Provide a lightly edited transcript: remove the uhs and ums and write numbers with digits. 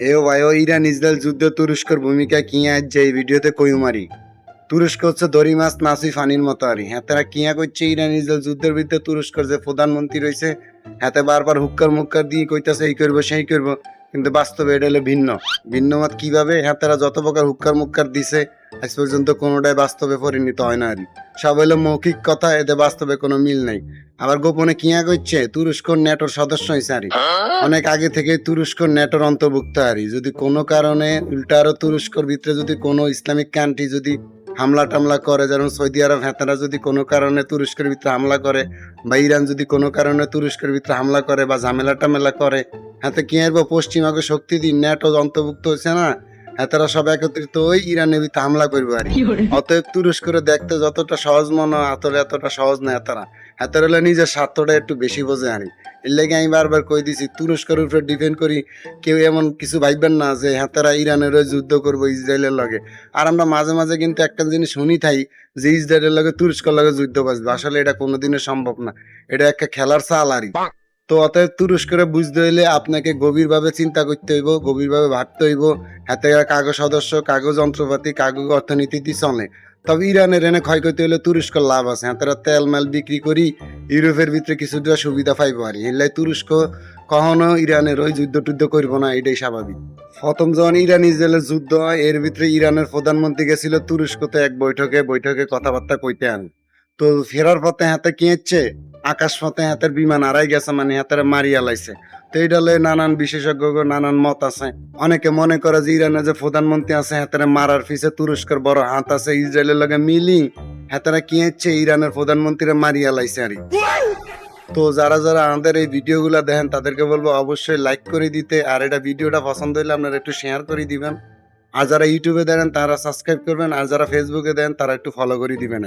এও ভাই ও Iran Israel যুদ্ধ তুরস্কর ভূমিকা কিয়া যে এই ভিডিওতে কইমারি তুরস্ক হচ্ছে দড়ি মাছ নাসি ফানির মতো আরি হ্যাঁ তারা কিয়া করছে ইরান ইসরায়েল যুদ্ধের বিরুদ্ধে তুরস্কর যে প্রধানমন্ত্রী রয়েছে হাতে বারবার হুক্কার মুক্কার দিয়ে কইতাছে এই করবো সেই করবো, কিন্তু বাস্তবে এটা হলো ভিন্ন ভিন্ন মত কিভাবে হ্যাঁ তারা যত প্রকার হুক্কার মুক্কার দিছে আজ পর্যন্ত কোনোটাই বাস্তবে পরিণত হয় না আরি, সব হলো মৌখিক কথা, এতে বাস্তবে কোনো মিল নাই। আবার গোপনে কিয়া করছে তুরস্ক ন্যাটোর সদস্য হয়েছে আরি, অনেক আগে থেকে তুরস্ক ন্যাটোর অন্তর্ভুক্ত আরি, যদি কোনো কারণে উল্টা আরো তুরস্কর ভিতরে যদি কোনো ইসলামিক কান্ট্রি যদি হামলা টামলা করে, যেমন সৌদি আরব হেতারা যদি কোনো কারণে তুরস্কের ভিতরে হামলা করে বা ইরান যদি কোনো কারণে তুরস্কের ভিতরে হামলা করে বা ঝামেলা টামেলা করে, হাতে কি আসবো পশ্চিমাকে শক্তি দিন ন্যাটো অন্তর্ভুক্ত হয়েছে না, হেতারা সব একত্রিত ওই ইরানের ভিতরে হামলা করবে আর অতএব তুরস্কের দেখতে যতটা সহজ মনে হয় এতটা সহজ না হেতারা, হেতারা হলে নিজের স্বার্থটা একটু বেশি বোঝে আনি। এর লেগে আমি বারবার কই দিছি তুরস্কের উপরে ডিপেন্ড করি কেউ এমন কিছু ভাববেন না যে হেতারা ইরানের ওই যুদ্ধ করবো ইসরায়েলের লগে। আর আমরা মাঝে মাঝে কিন্তু একটা জিনিস শুনি থাই যে ইসরায়েলের লগে তুরস্কের লগে যুদ্ধ বাজবে, আসলে এটা কোনোদিনও সম্ভব না, এটা একটা খেলার চাল আরই। তো অতএব তুরস্করে বুঝতে হইলে আপনাকে গভীরভাবে চিন্তা করতে হইব, গভীরভাবে ভাবতে হইব, হাতে কাগজ সদস্য কাগজ যন্ত্রপাতি কাগজ অর্থনীতি দিয়ে চলে। তবে ইরানের এনে ক্ষয়ক্ষতি হলে তুরস্কর লাভ আছে, হাতেরা তেল মেল বিক্রি করি ইউরোপের ভিতরে কিছুটা সুবিধা পাইব আর এলাই তুরস্ক কখনো ইরানের ওই যুদ্ধ টুদ্ধ করবো না, এটাই স্বাভাবিক। প্রথম যখন ইরান ইসরায়েলের যুদ্ধ হয় এর ভিতরে ইরানের প্রধানমন্ত্রী গেছিল তুরস্কতে এক বৈঠকে কথাবার্তা কইতে আন। তো ফেরার পথে হাতে কি হচ্ছে আকাশ পথে হাতের বিমান আড়াই গেছে, মানে হাতের মারিয়া লাইছে। তো এইটা নানান বিশেষজ্ঞ নানান মত আছে, অনেকে মনে করে যে ইরানের যে প্রধানমন্ত্রী আছে হাতের মারার পিছে তুরস্কের বড় হাত আছে, ইসরায়েলের লগে মিলি হাতেরা কি হচ্ছে ইরানের প্রধানমন্ত্রীরা মারিয়া লাইছে আরই। তো যারা যারা আমাদের এই ভিডিওগুলো দেখেন তাদেরকে বলবো অবশ্যই লাইক করে দিতে, আর এটা ভিডিওটা পছন্দ হলে আপনারা একটু শেয়ার করে দিবেন। আর যারা ইউটিউবে দেখেন তারা সাবস্ক্রাইব করবেন, আর যারা ফেসবুকে দেন তারা একটু ফলো করে দিবেন।